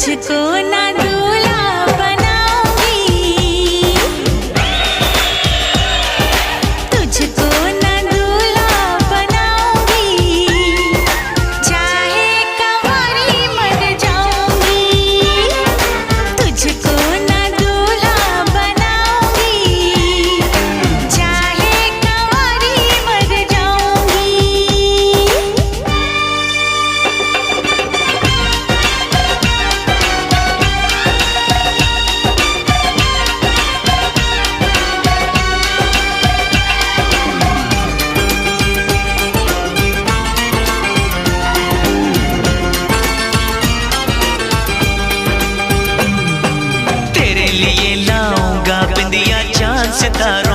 तुझको ना दूल्हा बनाऊंगी, तुझको ना दूल्हा बनाऊंगी, चाहे कंवारी मर जाऊंगी। तुझको ना दूल्हा बनाऊंगी, चाहे कंवारी मर जाऊंगी। तेरे लिए लाऊंगा बिंदिया चांद सितारों